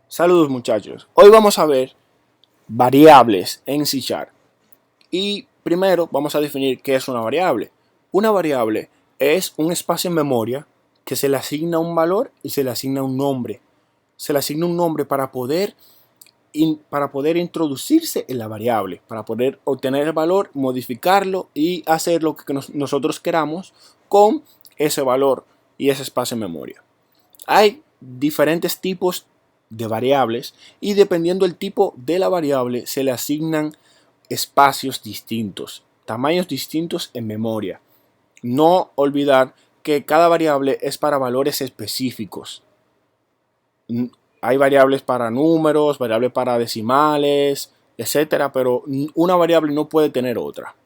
Saludos muchachos, hoy vamos a ver variables en C#. Y primero vamos a definir qué es una variable. Una variable es un espacio en memoria que se le asigna un valor y se le asigna un nombre. Se le asigna un nombre para poder introducirse en la variable, para poder obtener el valor, modificarlo y hacer lo que nosotros queramos con ese valor y ese espacio en memoria. Hay diferentes tipos de variables y dependiendo del tipo de la variable se le asignan espacios distintos, tamaños distintos en memoria. No olvidar que cada variable es para valores específicos. Hay variables para números, variables para decimales, etcétera, pero una variable no puede tener otra.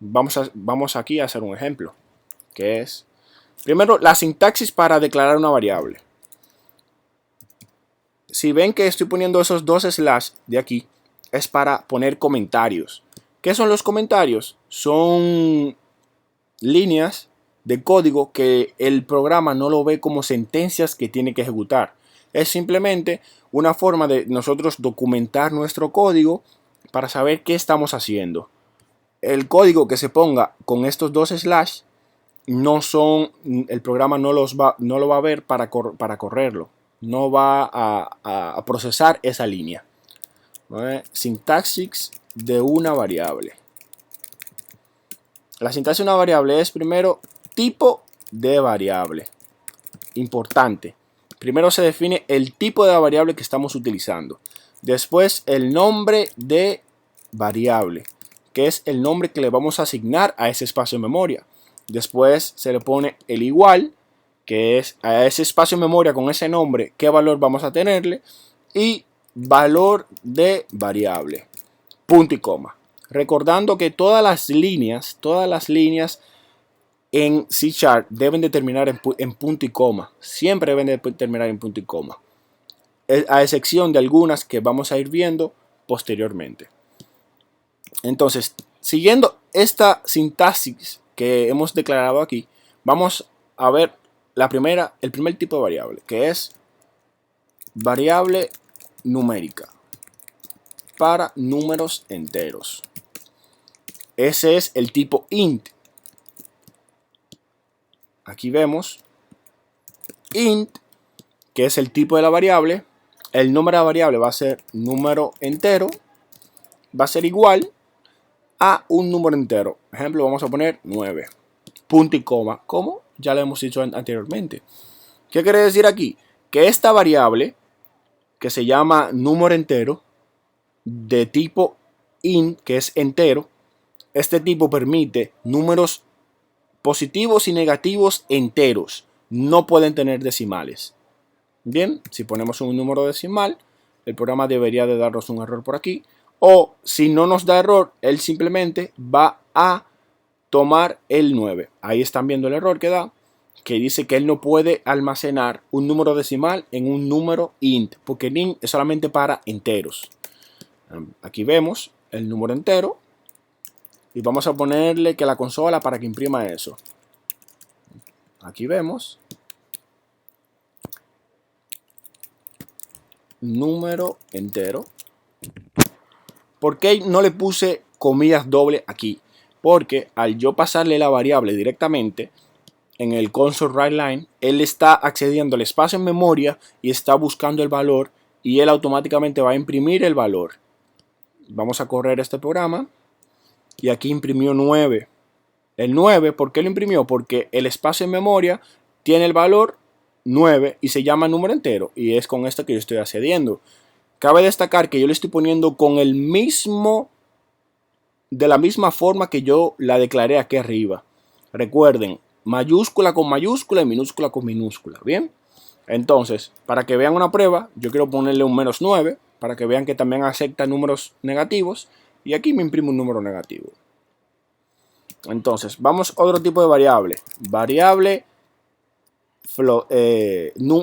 Vamos aquí a hacer un ejemplo, que es primero la sintaxis para declarar una variable. Si ven que estoy poniendo esos dos slash de aquí, es para poner comentarios. ¿Qué son los comentarios? Son líneas de código que el programa no lo ve como sentencias que tiene que ejecutar. Es simplemente una forma de nosotros documentar nuestro código para saber qué estamos haciendo. El código que se ponga con estos dos slash el programa no lo va a ver para correrlo. No va a procesar esa línea. ¿Vale? Sintaxis de una variable. La sintaxis de una variable es primero tipo de variable. Importante. Primero se define el tipo de la variable que estamos utilizando. Después el nombre de variable, que es el nombre que le vamos a asignar a ese espacio de memoria. Después se le pone el igual, que es a ese espacio de memoria con ese nombre, qué valor vamos a tenerle. Y valor de variable. Punto y coma. Recordando que todas las líneas en C# deben de terminar en punto y coma. Siempre deben de terminar en punto y coma. A excepción de algunas que vamos a ir viendo posteriormente. Entonces, siguiendo esta sintaxis que hemos declarado aquí, vamos a ver el primer tipo de variable, que es variable numérica para números enteros. Ese es el tipo int. Aquí vemos int, que es el tipo de la variable. El número de la variable va a ser número entero. Va a ser igual a un número entero. Ejemplo, vamos a poner 9. Punto y coma, como ya lo hemos dicho anteriormente. ¿Qué quiere decir aquí? Que esta variable, que se llama número entero, de tipo int, que es entero, este tipo permite números positivos y negativos enteros. No pueden tener decimales. Bien, si ponemos un número decimal, el programa debería de darnos un error por aquí. O si no nos da error, él simplemente va a tomar el 9. Ahí están viendo el error que da, que dice que él no puede almacenar un número decimal en un número int, porque el int es solamente para enteros. Aquí vemos el número entero y vamos a ponerle que la consola para que imprima eso. Aquí vemos número entero. ¿Por qué no le puse comillas doble aquí? Porque al yo pasarle la variable directamente en el console write line, él está accediendo al espacio en memoria y está buscando el valor y él automáticamente va a imprimir el valor. Vamos a correr este programa y aquí imprimió 9. El 9, ¿por qué lo imprimió? Porque el espacio en memoria tiene el valor 9 y se llama número entero y es con esto que yo estoy accediendo. Cabe destacar que yo le estoy poniendo con de la misma forma que yo la declaré aquí arriba. Recuerden, mayúscula con mayúscula y minúscula con minúscula. Bien, entonces, para que vean una prueba, yo quiero ponerle un -9 para que vean que también acepta números negativos y aquí me imprime un número negativo. Entonces, vamos a otro tipo de variable. Variable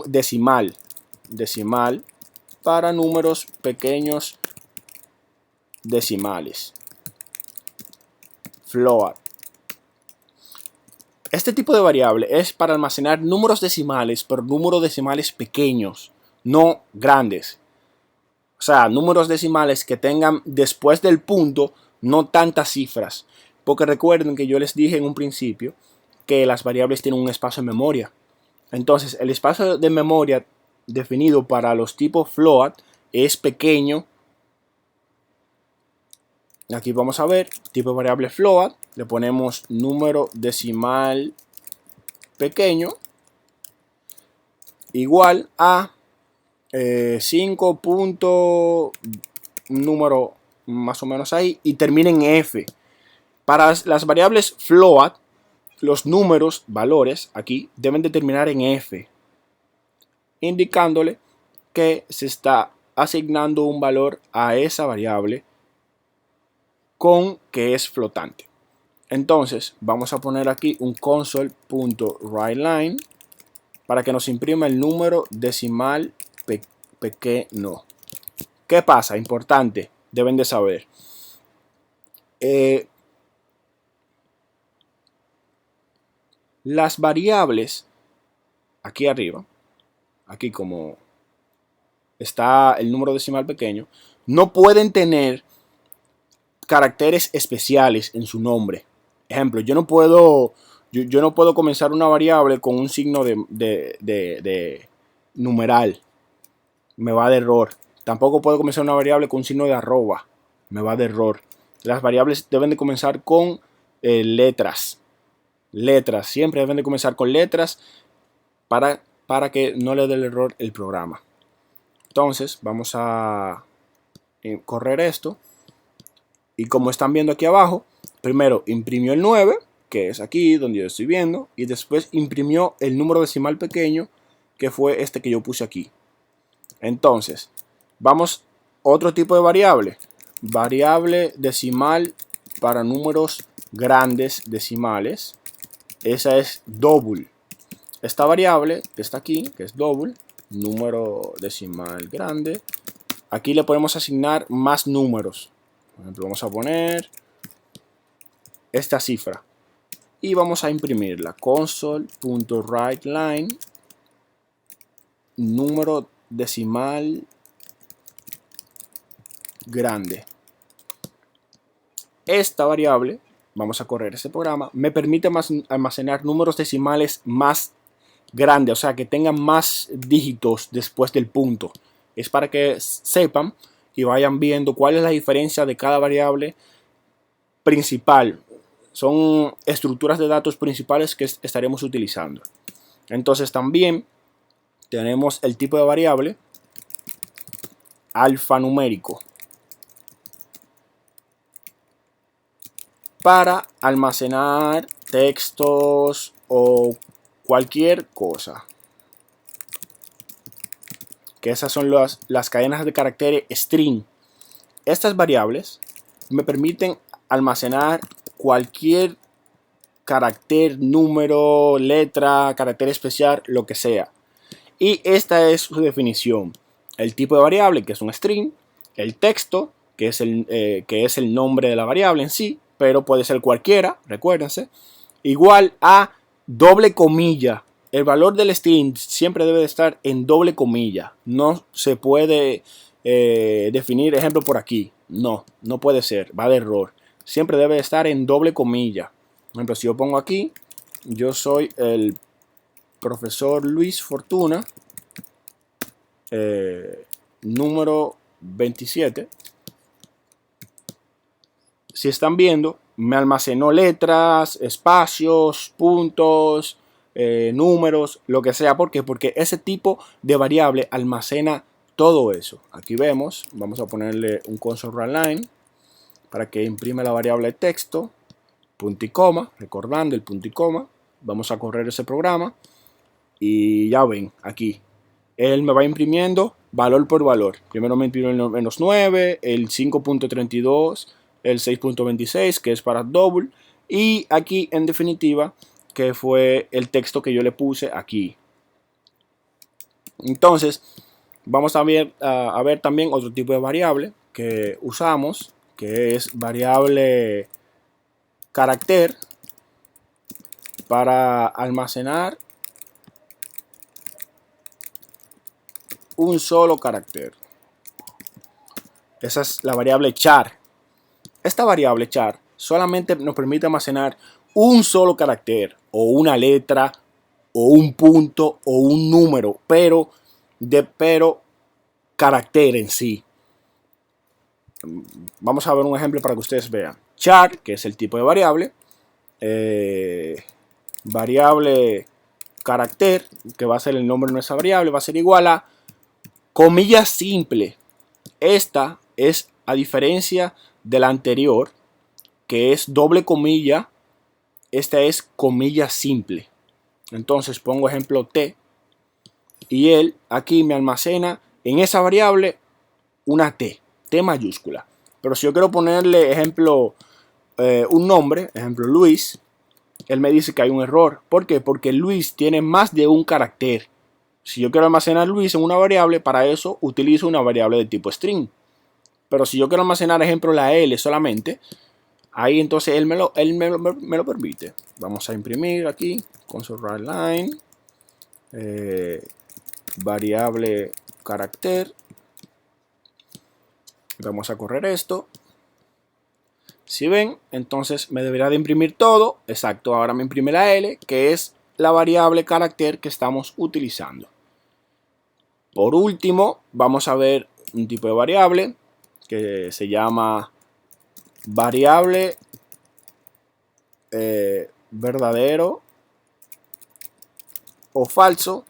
decimal. Decimal para números pequeños decimales. Float. Este tipo de variable es para almacenar números decimales, pero números decimales pequeños, no grandes. O sea, números decimales que tengan después del punto no tantas cifras. Porque recuerden que yo les dije en un principio que las variables tienen un espacio de memoria. Entonces, el espacio de memoria definido para los tipos float es pequeño. Aquí vamos a ver, tipo de variable float, le ponemos número decimal pequeño igual a 5 punto número más o menos ahí y termina en F. Para las variables float, los números, valores, aquí deben de terminar en F, indicándole que se está asignando un valor a esa variable con que es flotante. Entonces vamos a poner aquí un console.writeLine para que nos imprima el número decimal pequeño. ¿Qué pasa? Importante, deben de saber. Las variables aquí arriba, aquí como está el número decimal pequeño, no pueden tener caracteres especiales en su nombre. Ejemplo, yo no puedo comenzar una variable con un signo de numeral, me va de error. Tampoco puedo comenzar una variable con un signo de arroba, me va de error. Las variables deben de comenzar con letras. Siempre deben de comenzar con letras para que no le dé el error el programa. Entonces vamos a correr esto. Y como están viendo aquí abajo, primero imprimió el 9, que es aquí donde yo estoy viendo, y después imprimió el número decimal pequeño, que fue este que yo puse aquí. Entonces, vamos a otro tipo de variable. Variable decimal para números grandes decimales. Esa es double. Esta variable que está aquí, que es double, número decimal grande. Aquí le podemos asignar más números. Por ejemplo, vamos a poner esta cifra y vamos a imprimirla. Console.writeLine número decimal grande. Esta variable, vamos a correr este programa, me permite almacenar números decimales más grandes, o sea, que tengan más dígitos después del punto. Es para que sepan y vayan viendo cuál es la diferencia de cada variable principal. Son estructuras de datos principales que estaremos utilizando. Entonces también tenemos el tipo de variable alfanumérico para almacenar textos o cualquier cosa. Que esas son las cadenas de caracteres string. Estas variables me permiten almacenar cualquier carácter, número, letra, carácter especial, lo que sea. Y esta es su definición. El tipo de variable, que es un string. El texto, que es el nombre de la variable en sí, pero puede ser cualquiera, recuérdense. Igual a doble comilla. El valor del string siempre debe de estar en doble comilla. No se puede definir, ejemplo, por aquí. No puede ser, va de error. Siempre debe de estar en doble comilla. Por ejemplo, si yo pongo aquí, yo soy el profesor Luis Fortuna, número 27. Si están viendo, me almacenó letras, espacios, puntos, números, lo que sea. ¿Por qué? Porque ese tipo de variable almacena todo eso. Aquí vemos, vamos a ponerle un console.writeLine para que imprime la variable de texto, punto y coma, recordando el punto y coma. Vamos a correr ese programa y ya ven, aquí él me va imprimiendo valor por valor. Primero me imprimió el menos 9, el 5.32, el 6.26, que es para double, y aquí en definitiva, que fue el texto que yo le puse aquí. Entonces, vamos a ver también otro tipo de variable que usamos, que es variable carácter, para almacenar un solo carácter. Esa es la variable char. Esta variable char solamente nos permite almacenar un solo carácter o una letra o un punto o un número, pero carácter en sí. Vamos a ver un ejemplo para que ustedes vean. Char, que es el tipo de variable. Variable carácter, que va a ser el nombre de nuestra variable, va a ser igual a comilla simple. Esta es, a diferencia de la anterior, que es doble comilla, esta es comilla simple. Entonces pongo ejemplo T y él aquí me almacena en esa variable una T mayúscula. Pero si yo quiero ponerle ejemplo un nombre, ejemplo Luis, él me dice que hay un error. ¿Por qué? Porque Luis tiene más de un carácter. Si yo quiero almacenar Luis en una variable, para eso utilizo una variable de tipo string. Pero si yo quiero almacenar, ejemplo, la L solamente, ahí entonces él me lo permite. Vamos a imprimir aquí, console write line, variable carácter. Vamos a correr esto. Si ven, entonces me debería de imprimir todo. Exacto, ahora me imprime la L, que es la variable carácter que estamos utilizando. Por último, vamos a ver un tipo de variable que se llama variable verdadero o falso,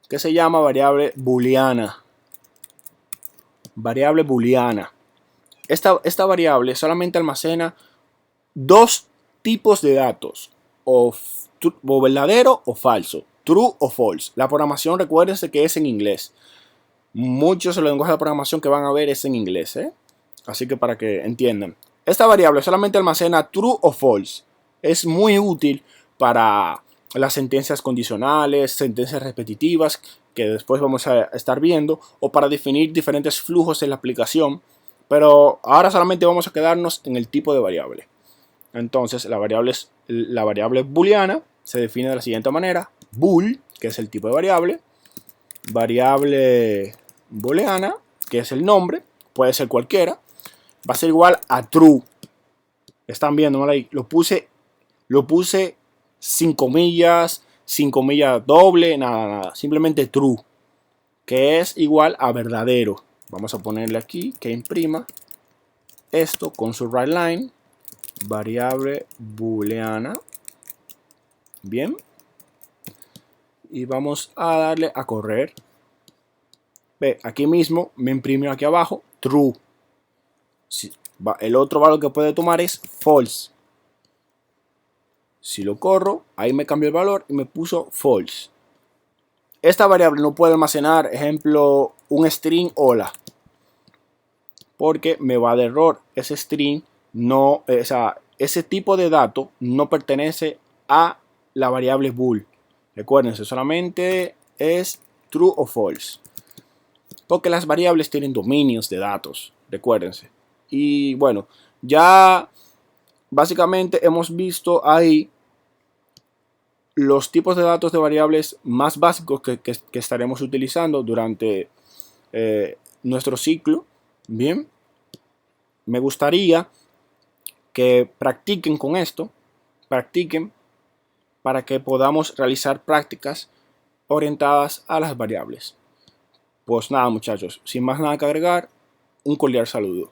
que se llama variable booleana. Variable booleana. Esta variable solamente almacena dos tipos de datos, o verdadero o falso, true o false. La programación, recuérdense que es en inglés. Muchos de los lenguajes de programación que van a ver es en inglés, así que para que entiendan. Esta variable solamente almacena true o false. Es muy útil para las sentencias condicionales, sentencias repetitivas, que después vamos a estar viendo, o para definir diferentes flujos en la aplicación. Pero ahora solamente vamos a quedarnos en el tipo de variable. Entonces la variable booleana se define de la siguiente manera. Bool, que es el tipo de variable. Variable booleana, que es el nombre, puede ser cualquiera, va a ser igual a true. Están viendo ahí, lo puse sin comillas doble, nada, simplemente true, que es igual a verdadero. Vamos a ponerle aquí que imprima esto con su write line, variable booleana. Bien, y vamos a darle a correr. Ve, aquí mismo me imprimió aquí abajo true. El otro valor que puede tomar es false. Si lo corro, ahí me cambió el valor y me puso false. Esta variable no puede almacenar, ejemplo, un string hola, porque me va de error. Ese string no, ese tipo de dato no pertenece a la variable bool. Recuérdense, solamente es true o false, porque las variables tienen dominios de datos, recuérdense. Y bueno, ya básicamente hemos visto ahí los tipos de datos de variables más básicos que estaremos utilizando durante nuestro ciclo. Bien, me gustaría que practiquen con esto, practiquen para que podamos realizar prácticas orientadas a las variables. Pues nada, muchachos, sin más nada que agregar, un cordial saludo.